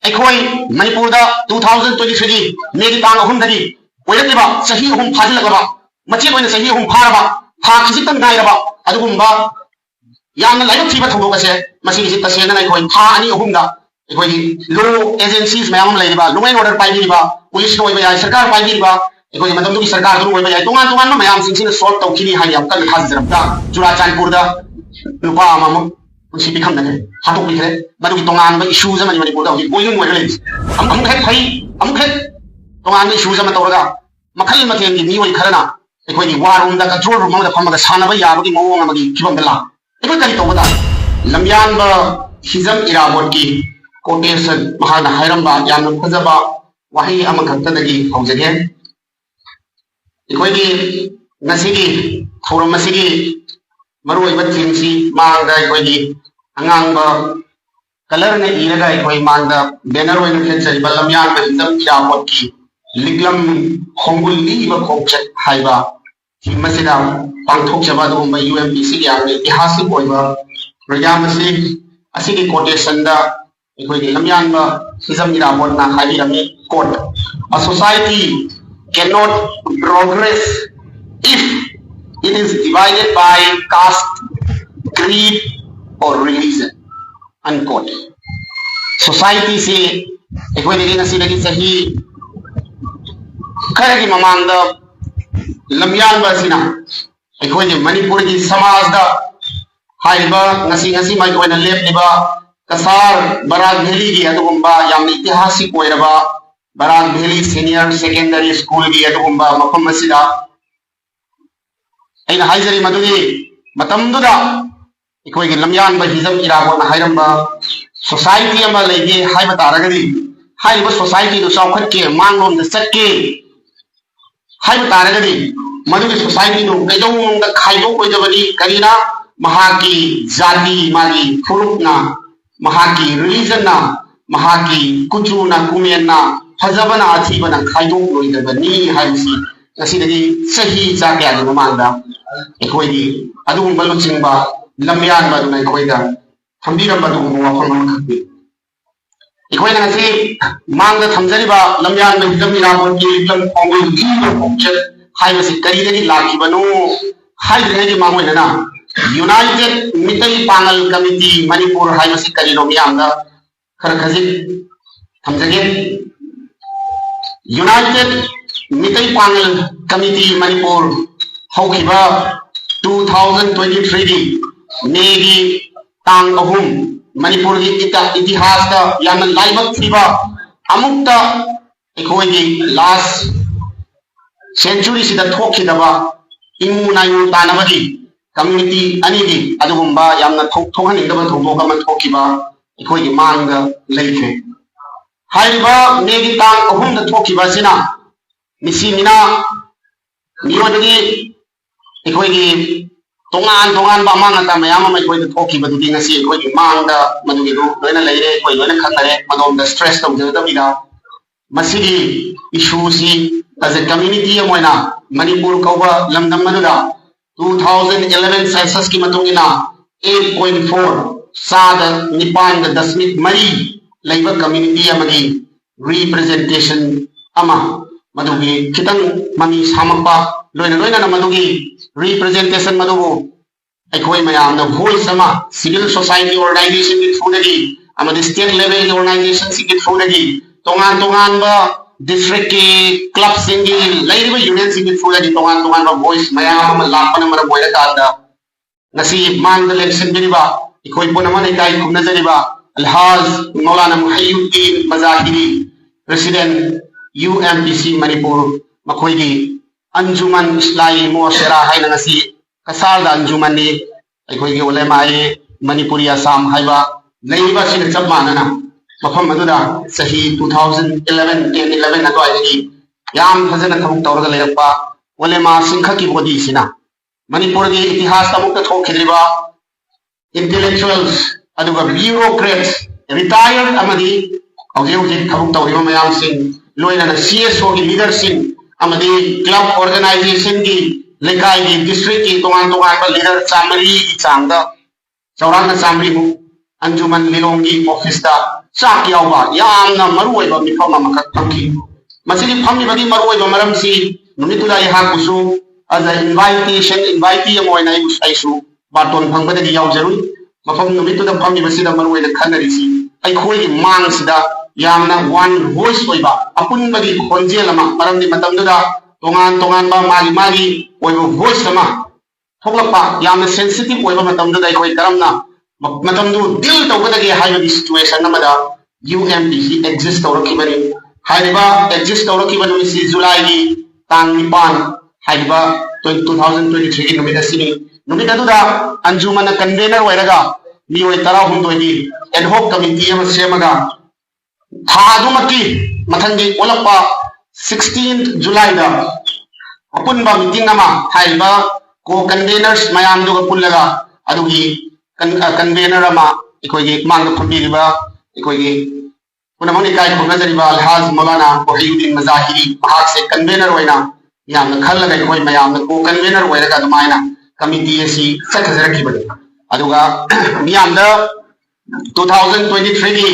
अखोई मणिपुर 2023 की मेरी तांग अहुमदगी ओइरतिबा सही अहुम फाजिलगबा मचे कोइन सही अहुम फारबा था खिजितन नाइरबा अदुगुम्बा यामना लाइक थीबा थोबोगसे मसी सि तसेना अखोई था अनि अहुमदा अखोई लो एजेंसीज मयाम लेबा लो एंड ऑर्डर पाइबा पुलिस नो या सरकार पाइबा अखोई मतम दुगी सरकार दु ओइबा तोंगान तोंगान मयाम सिंसिन सॉल्व तौखिनी हाय याम कन थाजरबदा चुराचांदपुर दा नुपा अमाम उसी बिखम नगे हाथों बिखरे मधु की तोंगान में इश्यूज में मणिपुर दा बोइंग ओइरे हम खेत फई हम खेत तोंगान में इश्यूज में तौरगा मखल मथेन की नियोय खरना अखोई वारूम दा कंट्रोल रूम में फमगा सानबा याबगी मवोंग अमगी फिबम दला अखोई करी तौबदा लमयान ब हिजम इराबोट की कोटेशन महाना हायरंबा यान फजबा वही अमखतदगी हौजगे अखोई की नसिगी थोरम मसिगी मरुई बथिंसी मांगदा अखोई की अंगांग कलर ने इरगा अखोई मांगदा बैनर ओइन खेचै बलमयान में हिजम इराबोट की लिग्लम खोंगुली ब खोंगचत हाइबा थी मसिदा पांगथोकचबा दुगुम्बा यूएमपीसी की आगे ऐतिहासिक ओइबा प्रोग्राम असी की कोटेशन दा अखोई की लमयान ब हिजम इराबोट ना हाइरमी quote a society can not progress if it is divided by caste, creed or religion. Unquote. Society से एक बार देखिए नसीब की सही खरे की ममांग दा लम्यान बसिना एक बार मणिपुर की समाज दा हाइबा नसी माइक वाइना लेप निबा कसार बराग भेली की अदुगुम्बा याम ऐतिहासिक ओइरबा बराग भेली सीनियर सेकेंडरी स्कूल की अदुगुम्बा मफम मसिदा अैना हाइजरी मदुगी मतमदुदा अखोई लमयान हिजम इराबोट हाइरंबा सोसाइटी अमा लेगे हाइबा तारगदी हाइबा सोसाइटी दु चौखटके मांगलोम द चटके हाइबा तारगदी मदुगी सोसाइटी नु कैदोंग द खाइदो कोइदबनी करीना महाकी जाति मागी फुरुकना महाकी रिलीजन ना महाकी कुचुना कुमेना फजबना अथीबना खाइदो कोइदबनी हाइसी नसीदगी सही जाके आगे ममांगदा अखोई अदुगुम्बा लुचिंगबा लमयान बादुना अखोईदा थंबीरंबा दुगुम्बा वफम खबी अखोईना ngasi मांगदा थमजरिबा लमयान में हिजम इराबोट की लिग्लम खोंगुल गी खोंगचत हाइबसी करीदगी लाखिबनो हाइदगी मांगोइना यूनाइटेड मितई पांगल कमिटी मणिपुर हाइबसी करीनो मियामदा खर खजिक थमजगे यूनाइटेड मितई पांगल कमिटी मणिपुर हौखिबा 2023 की मेगी तांग अहुम मणिपुर की इतिहास का यान लाइबक थीबा अमुक्ता अखोई की लास्ट सेंचुरी सिदा थोखिदबा इमु नायु तानबगी कम्युनिटी अनिगी अदुगुम्बा यामना थोहनिंदबा थोबोका मन थोखिबा अखोई की मांग लेखे हाइबा मेगी तांग अहुम द थोखिबा सिना मिसी मिना नियोदगी अखोई की तोंगान तोंगान बा मांगता मयाम अमा अखोई थोखिबदुगी ngasi अखोई की मांगदा मदुगी रो लोइना लेरे अखोई लोइना खंगरे मदोम द स्ट्रेस तौजदबिदा मसिगी इशू सी एज ए कम्युनिटी अमोइना मणिपुर कौबा लमदम मदुदा 2011 सेंसस की मतुंगिना 8.4 साद निपान द दशमिक मरी लेबा कम्युनिटी अमगी रिप्रेजेंटेशन अमा मदुगी खितंग ममी सामपा लोइना लोइना मदुगी रिप्रेजेंटेशन मदुबो अखोई मयाम द वॉइस अमा सिविल सोसाइटी ऑर्गेनाइजेशन की थ्रूदगी अमदि स्टेट लेवल ऑर्गेनाइजेशन की थ्रूदगी तोंगान तोंगान बा डिस्ट्रिक्ट की क्लब सिंगी लेरिबा यूनियन की थ्रूदगी तोंगान तोंगान बा वॉइस मयाम लापन मर बोयरा कादा नसी मान द इलेक्शन बिरिबा अखोई पुनमन इकाई खुनजरिबा अलहाज मौलाना मुहय्युद्दीन मजाहिरी प्रेसिडेंट UMPC मणिपुर मखोई की अंजुमन इस्लाई मोशरा हाइना ngasi kasal da अंजुमन ni अखोई की उलेमाए मणिपुरी असम हाइबा लेइबा सिन चप मानना मफम मदुदा सही 2011 10 11 अदवाइगी याम फजन थमुक तौरगा लेरपा उलेमा सिंख की बॉडी सिना मणिपुर की इतिहास तमुक थोखिलिबा इंटेलेक्चुअल्स अदुगा ब्यूरोक्रेट्स रिटायर्ड अमदी हौजे हौजे थमुक तौरिबा मयाम सिंह लोइना CSO की लीडरशिप अमदी क्लब ऑर्गेनाइजेशन की लेकाई की डिस्ट्रिक्ट की तोंगान तोंगान का लीडर चामरी की चांगदा चौरांग चामरी मु अंजुमन लिलोंगी ऑफिस दा चाक यावबा यामना मरुओइबा मिफम अमखक फंखि मसिगी फम्मिबगी मरुओइबा मरमसी नुमितुदा यहाकुसु as a invitee amoina aisu baton phangbadagi yawjarui mafam numitu fammi basida maruina khanarisi ai khoi mang sida yamna one voice oiba apunbagi khonjelama maramdi matamduda tongan ba magi oiba voice ama thoklapa yamna sensitive oiba matamduda ai khoi karamna matamdu deal tawbadagi haibagi situation amada UMPC exist tawrakibani haiba exist tawrakibani misi July gi tang nipan haiba 2023 की नुमित सिनी नुमित अदुदा अंजुमन convener वैरगा मियोय तरा हुंदोगी एडहोक committee अम सेमगा थादुमकी मथंगी ओलप्पा 16 जुलाई दा अपुनबा meeting अमा हाइबा को कन्वेनर्स मयाम दुगा पुल्लगा अदुगी convener अमा इकोगी मांग फंबीरिबा इकोगी पुनमनि काय खोगजरिबा अलहाज मौलाना वहीउद्दीन मजाहिरी महाक से कन्वेनर वैना यामना खल्लगा कोई मयामना को कन्वेनर वैरगा दुमाइना कमिटी एसी सखजरखिबनि अदुगा मियामदा 2023 की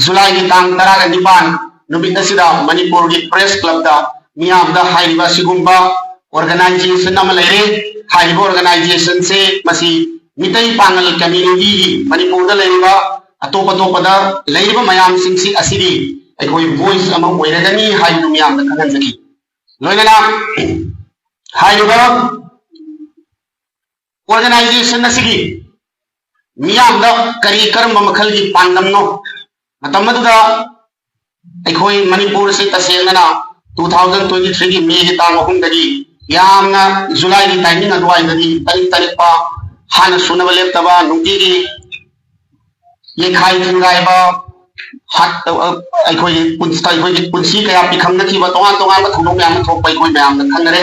जुलाई की तांग 19 नुमित असिदा मणिपुर की प्रेस क्लब दा मियामदा हाइबा सिगुंबा ऑर्गेनाइजेशन अमा लेरे हाइबा ऑर्गेनाइजेशन से मसी मितई पांगल कम्युनिटी मणिपुर दा लेरिबा अतोपदा लेरिबा मयाम सिंगसी असिदी अखोई वॉइस अमा ओइरगनी हाइबु मियामदा खगनजकी लोइना हाइबा ऑर्गेनाइजेशन असिगी मियामदा करी करम मखल की पांडमनो मतमदुदा अखोई मणिपुर से तसेंगना 2023 की मे की तांग अहुमदगी यामना जुलाई की टाइमिंग अदवाइदगी तरिपा हाना सुनब लेप्तबा नुंगी की ये खाई थंगाइबा हाट अखोई पुंसी कया पिखमनखिबा तोंगान थोंदोक मैम थोप अखोई मैम खनरे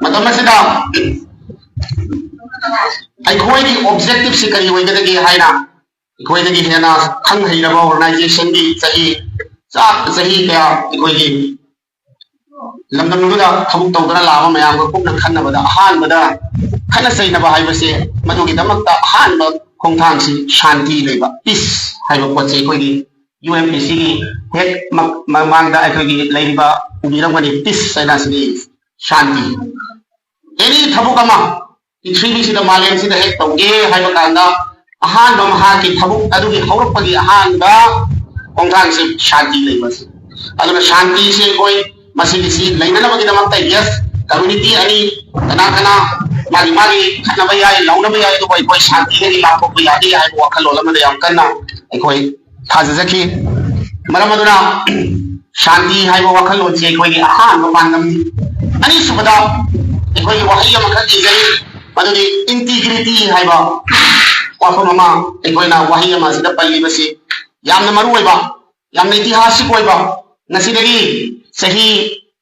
मतमसिदा अखोई की ऑब्जेक्टिव से करी होइगदगी हाइना अखोई दगी हेना खंग हैरबा ऑर्गेनाइजेशन की सही कया अखोई की लमदमनुदा थबुक तौदना लाबा मैम कुपना खन्नबदा अहानबदा खना सैनबा हाइबसे मदुगी दमकता अहानबा खोंथांसी शांति लेबा पीस हाइबा पोचे अखोई की UMPC की हेक मांगदा अखोई लेरिबा उबिरमगनी पीस सैनासनी शांति एनी थबुकमा पृथ्वी सिदा मालेम सिदा हेक तौगे हाइबा कांदा अहानबा महा की थबुक अदुगी हौरपगी अहानबा खोंथांग से शांति लेबस अदुना शांति से कोई मसिदिसी लेननबगी दमकता यस कम्युनिटी अनि कना मागी खनबा याय लौनबा याय तो कोई शांति ने लाथोप यादी हाइबा वखलोलमदा याम कन्ना अखोई थाजजकी मरमदुना शांति हाइबा वखलोन से अखोई की अहानबा पांडम अनि सुबदा अखोई वही अमखल इजै मदुगी इंटीग्रिटी हाइबा वाफममा अखोइना वही अमा सिदा पल्लिबसी यामना मरुओइबा यामना इतिहासिक ओइबा नसिदगी सही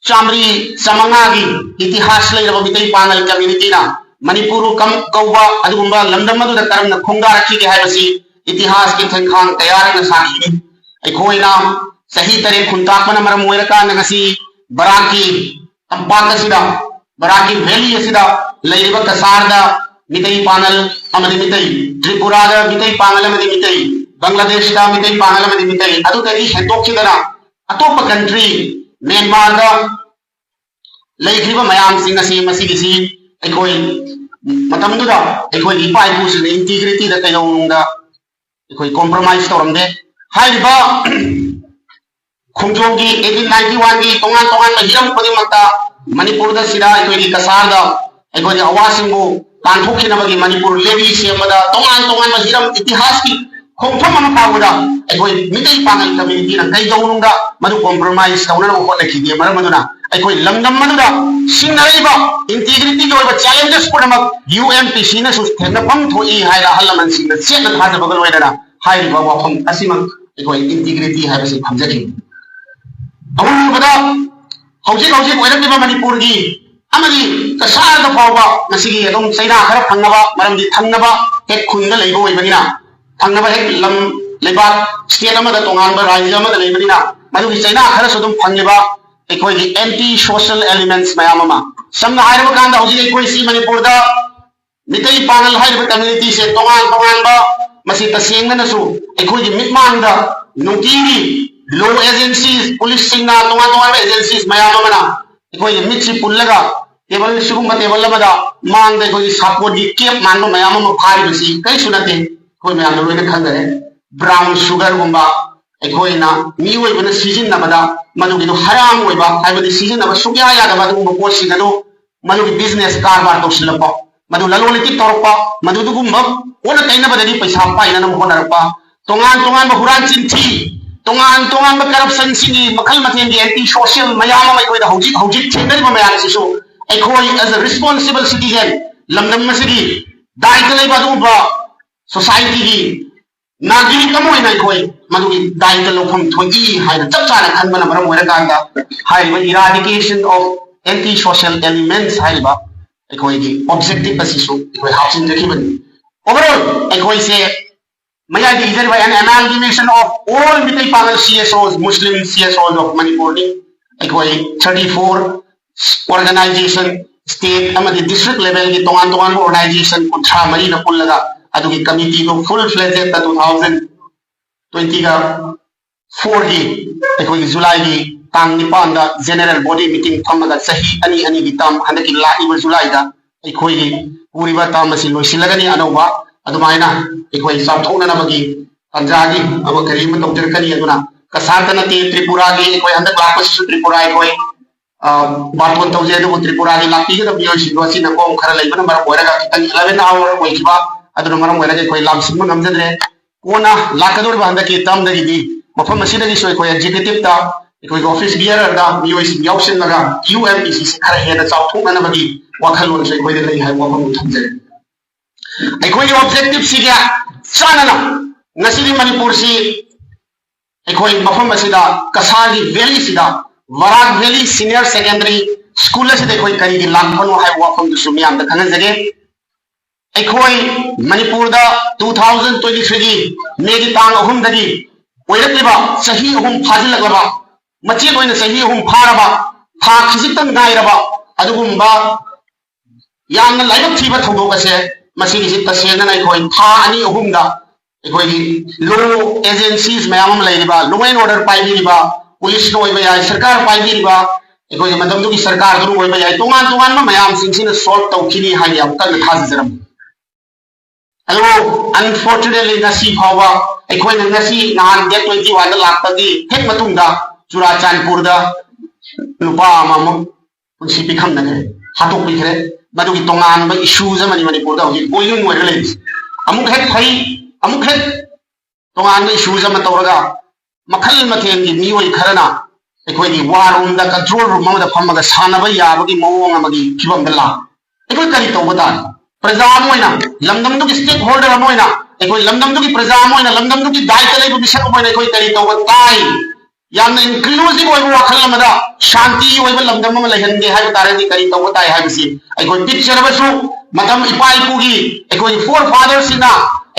चामरी समंगागी इतिहास लेरबा मितै पांगल कम्युनिटी ना मणिपुर कम कौबा अदुगुंबा लमदम मदुदा करमना खुंगा रखी के हाइबसी इतिहास की थंखांग तैयार न साखी अखोइना सही तरे खुंतापन मरम ओइरका नगसी बराकी तंपाकसिदा बराकी वैली असिदा लेरिबा कसारदा मितै पांगल अमदि मितै त्रिपुरादा मितै पांगल अमदि मितै बांग्लादेश दा मितै पांगल अमदि मितै अदुदगी हेतोखिदना अतोप कंट्री म्यांमार दा लेखिबा मयाम सिंग असी मसिगिसी अखोई मतमदुदा अखोई इपा इपुसिन इंटीग्रिटी दा कयौनुंदा अखोई कॉम्प्रोमाइज तौरमदे हाइबा खुंजोंगी 1891 की तोंगान हिरम खुदिमक्ता मणिपुर दा सिदा अखोई कसार दा अखोई अवासिंगु तांथोखिनबगी मणिपुर लेवी सेमदा तोंगान हिरम इतिहास की खोंफम अमा पावदा अखोई मितै पांगल कम्युनिटी ना कयौनुंदा मदु कॉम्प्रोमाइज तौनना होटलखिदे मरमदुना अखोई लमदम मदुदा सिंगरैबा इंटीग्रिटी के ओइबा चैलेंजेस पुनमक UMPC ना सुस्थेनफम थोई हाइरा हलमन सिंग सेना थाजबगल ओइदना हाइबा वाफम असिमक अखोई इंटीग्रिटी हाइबसे फमजखि अमुबदा हौजिक ओइरकिबा मणिपुर की अमदी कसारदा फावबा मसिगी अदुम सैना खरा फंगबा मरमदी थंगबा हेक खुंदा लेबो ओइबगिना थंगबा हेक लम लेबा स्टेट अमदा तोंगानबा राज्य अमदा लेबनिना मदुगी सैना खरा सुदुम फंगबा अखोई एंटी सोशल एलिमेंट्स मयामा समना हाइरबा कांदा हौजिक अखोई सी मणिपुर दा मितै पांगल हाइरबा कम्युनिटी से तोंगान मसी तसेंगनसु अखोई मिटमांगदा नुंतीगी लॉ एजेंसीज पुलिस सिंगना तोंगा तोंगा एजेंसीज मयामना अखोई मिटसी पुल्लगा टेबल सुगुम टेबल अमदा मांगदा अखोई सापोर्ट केप मानबा मयाम अमा फारिबसी कईसु नते अखोई मयाम लोइना खंगरे ब्राउन शुगर गुंबा अखोइना मिओइबना सिजिन्नबदा मनुगिदो हराम ओइबा हाइबदि सिजिन्नबा सुग्या यादबा दुगुम पोसिगनो मनुगी बिजनेस कारबार तौसिलपा मधु ललोलिति तौरपा मधुदुगुम ओना तैनबदि पैसा पाइना होनरपा तोंगान तोंगान हुरान चिंथी तोंगान तोंगान करप्शन सिंगी मखल मथेन की एंटी सोशल मयाम अमा अखोइदा हौजिक हौजिक थेंगरिबा मयाम सिसु अखोइ एज अ रिस्पांसिबल सिटीजन लमदम मसिगी दायित्व लेबा दुबा सोसाइटी की नागरिक अमा ओइना अखोइ मधुगी दायित्व लौफम थोई हाइना चप चाना खनबना मरम ओइरकांदा हाइबा eradication of anti social elements हाइबा अखोइ की ऑब्जेक्टिव असिसु अखोइ हापसिन जखिबनी ओवरऑल अखोइ से मया की इजर by an amalgamation of all Meitei Pangal CSOs Muslim CSOs of Manipur अखोइ 34 ऑर्गेनाइजेशन स्टेट अमदि डिस्ट्रिक्ट लेवल की तोंगान तोंगान ऑर्गेनाइजेशन कुंथ्रा मरी न पुल्लगा अदुगी कमिटी दो फुल फ्लेजेड 2020 का 4 की अखोइ जुलाई की तांग निपान दा जनरल बॉडी मीटिंग थमगा सही अनि अनि की तम हनकी लाइव जुलाई दा अखोइ की पूरीबा तम मसी लोइसिलगनी अनौबा अदुमाइना अखोइ साथोननबगी पंजागी अब करीम तौजरकनी अदुना कसारतन ते त्रिपुरा की अखोइ हंदक लापसिसु त्रिपुरा अखोइ बातोन तौजे अदु त्रिपुरा की लापी के बियो सिलोसी न कोम खरा लेबन मरा बोरगा कितन 11 आवर ओइखिबा अदुना मरम ओइरगे अखोइ लामसिम नमजदरे कोना लाकदोर बांदकी तम दगी मफम असिदगी सो अखोइ एग्जीक्यूटिव ता अखोइ ऑफिस बियर दा मियोइस याउसिन लगा UMPC से खरा हेदा चाउथोननबगी वाखलोन से अखोइ लई हाय मफम थमजरे अखोइ ऑब्जेक्टिव सिगा चानना नसिदी मणिपुर से अखोइ मफम असिदा कसागी वैली सिदा वराग वैली सीनियर सेकेंडरी स्कूल से अखोइ करी की लाखनो हाय वाफम दुसु मियाम द खनजगे अखोइ मणिपुर दा 2023 की मे की तांग अहुम दगी ओइरक्लिबा सही अहुम फाजिलगबा मचे कोइना सही अहुम फारबा था खिजितन गायरबा अदुगुंबा यामना लाइक थीबा थौदोकसे मसिगी जि तसेना अखोइ था अनि अहुमदा अखोइ लॉ एजेंसीज मयाम लैरिबा लॉ एंड ऑर्डर पाइबिरिबा पुलिस नो ओइबा याय सरकार पाइबिरिबा अखोइ मदमदुगी सरकार दुरु ओइबा याय तोंगान तोंगान मयाम सिंसिना सॉल्व तौखिनी हाय याम कन थाजरम हेलो अनफॉर्चुनेटली नसी फावा अखोइ नसी नान डेट 21 दा लाक्तगी हेक मतुंगा चुराचांदपुर दा नुपा अमाम पुंसी पिखम नगे हातोक पिखरे मदुगी तोंगान बा इश्यूज अमनि मणिपुर दा होजि बोइलिंग ओइर लेस अमुक हेक फई अमुक हेक तोंगान बा इश्यूज अम तौरगा मखल मथेन की मियोइ खरना अखोइ की वार रूम दा कंट्रोल रूम दा फमगा सानबा याबगी मवोंग अमगी फिबम दा ला अखोइ करी तौबदा प्रजा मोइना लमदमदुगी स्टेक होल्डर मोइना अखोइ लमदमदुगी प्रजा मोइना लमदमदुगी दायित्व लेबा बिसक मोइना अखोइ करी तौबा ताई यामना इंक्लूसिव ओइबा वाखल अमदा शांति ओइबा लमदम अमा लैहनगे हाय तारेदी करी तौबा ताई हायबसी अखोइ पिक्चरबसु मदम इपा इपुगी अखोइ फोर फादर सिना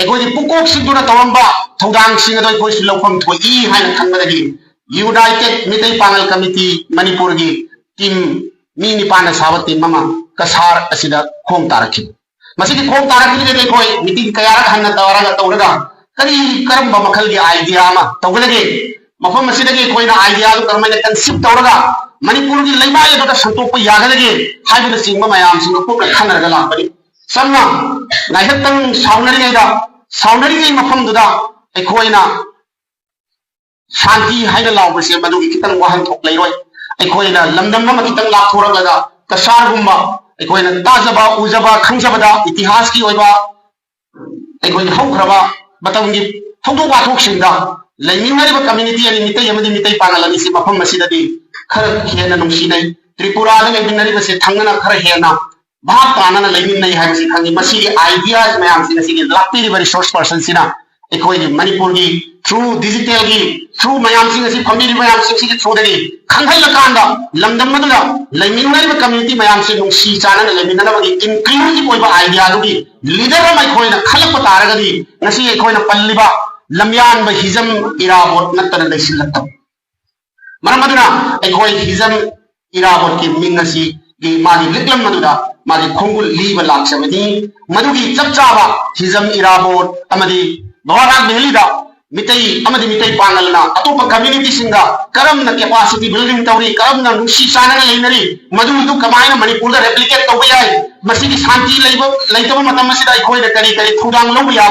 अखोइ पुकोक सिंदुना तौरंबा थौदांग सिंग दो अखोइ लौफम थोई हायना खनबदगी यूनाइटेड मितई पांगल कमिटी मणिपुर की टीम मी निपान साबा टीम अमा कसार असिदा खोंग तारखि मसिदी खोंग तारखि दे अखोइ मीटिंग कयारक हन्ना तवरगा तौरगा करी करम मखल की आइडिया अमा तौगलगे मफम असिदगी अखोइना आइडिया दो करमैना कंसेप्ट तौरगा मणिपुर की लैमाय दो संतोप यागलगे हाइबद सिंग मयाम सिंग पुक खनरगा लापनि समना नायहतन साउनरी मफम दुदा अखोइना शांति हाइना लाउबसे मदुगी कितन वाहन थोक लैरोय अखोइना लमदम अमा कितन लाथोरगदा कसारगुम्बा अखोइना ताजबा उजबा खंजबदा इतिहास की ओइबा अखोइना हौखरबा मतंगी थौदो वाथोकसिंदा लैमिंगरिबा कम्युनिटी अनि मितई अमदि मितई पांगलनि सि मफम मसिददि खर हेना नुंसिनै त्रिपुरा दा लैमिंगरिबा से थंगना खर हेना भाग तानना लैमिंगनै हाइबसि खंगी मसि आइडियाज मयाम सि नसि लाक्तिरिबा रिसोर्स पर्सन सिना अखोइ मणिपुर की थ्रू डिजिटल की थ्रू मयाम सिंग असि फमिली मयाम सिंग सि थ्रू दगी खंगहै लकांदा लमदम मदुला लैमिंगरिबा कम्युनिटी मयाम से नुंसि चानना लैमिंगनबगी इंक्लूसिव ओइबा आइडिया दुगी लीडर अमा अखोइना खलप तारगदी नसि अखोइना पल्लिबा लमयान ब हिजम इराबोट नतन लैसिलत मरम मदुना अखोइ हिजम इराबोट की मिंग असि की मागी लिकलम मदुदा मागी खोंगुल leap लाक्समदी मदुगी चपचाबा Hijam इराबोट अमदी Bawarak Behelida, Mitei, Amadi Mitei Pangalna, Atopa community singer, Karamna capacity building Tauri, Karamna Nushi Sana Linary, Madu Kamana, Manipur, replicate Tobay, Masiki Santi labor, later Matamasida, Koi, the Kari, Tudang Lobia,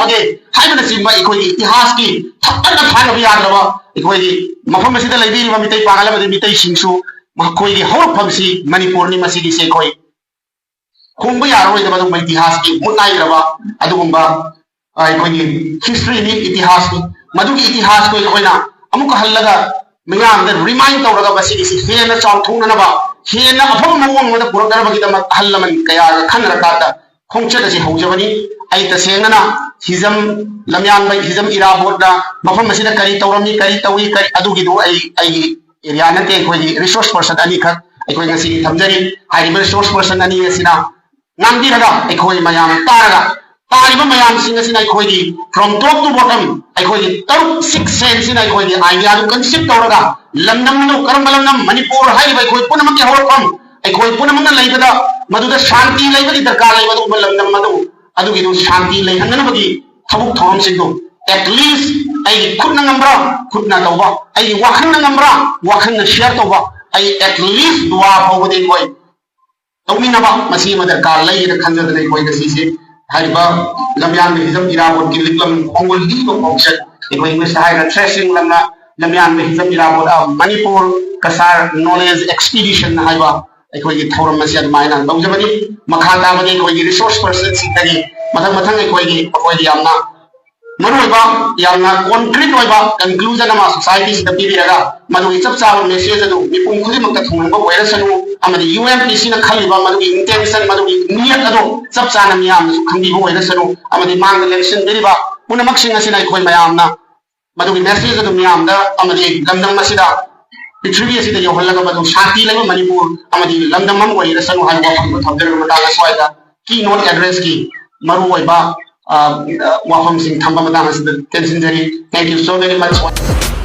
Hibana Simba, Ikoi, Tihaski, Tata Hanavia, Ikoi, Mafamasida Lady, Mitei Pangala, the Mitei Shinshu, Makoi, Hope Pumsi, Manipurni Masiki Sekoi. Kumbaya, the Matihaski, Mutai Rava, Adumba. History ni itihas ni madug itihas ko ikoina amuka hallaga mayam da remind tawraga basi isi hena chawthung na ba hena afam mawang mada puragara bagi da hallaman kaya khanra kata khongche da si hojabani ai ta sengana hizam lamyan bai hizam ira borda mafam masida kari tawrami kari tawi kari adugi do ai area na te ko resource person ani khak ai ko ngasi thamjari hai resource person ani asina namdi raga ai ko mayam taraga Tariba mayam singa sina ikhoidi from top to bottom ikhoidi taruk 6 sense sina ikhoidi idea du concept tawraga lamnam no karambalam manipur hai bai khoi punam ke horpam ikhoi punam na laibada maduda shanti laibadi darkar laibadu lamnam madu adu gi du shanti lai hanna bagi thabuk thom singdo at least ai khutna ngambra khutna tawba ai wakhanna ngambra wakhanna share tawba ai at least dua hawde koi tawmina ba masi madarkar lai da khanjada nei koi gasi se Haiba Lamyan Hizam Irabot Kiliklam Ongol Ligo Function, it was Mr. Haiga Tracing Lamyan Hizam Irabot Manipur Kasar Knowledge Expedition Haiba, I call it Toram Masiad Mina, Bojamani, Makata Mani, resource person, Sitari, Matamatan, Yamna. Maruba, Yamna, one click over, conclusion of our societies, the Piria, Madu Itapsa, Messias, Nipun Kulimaka, whereas Amadi UMPC Kaliba, Madu intention, Madu Niakado, Sapsana Miam, Kandibo, Eresano, Amadi Mang election, Deriva, Unamaxing as in I call Mayamna, Madu messages of Miamda, Amadi Lambda Masida, the previous the Yohalaga, Madu Shanti level Manipur, Amadi Lambda Mambo, Eresano, Haiwa, keynote address key, Maruba. Wafam Singh Thamba Madam, thank you so very much.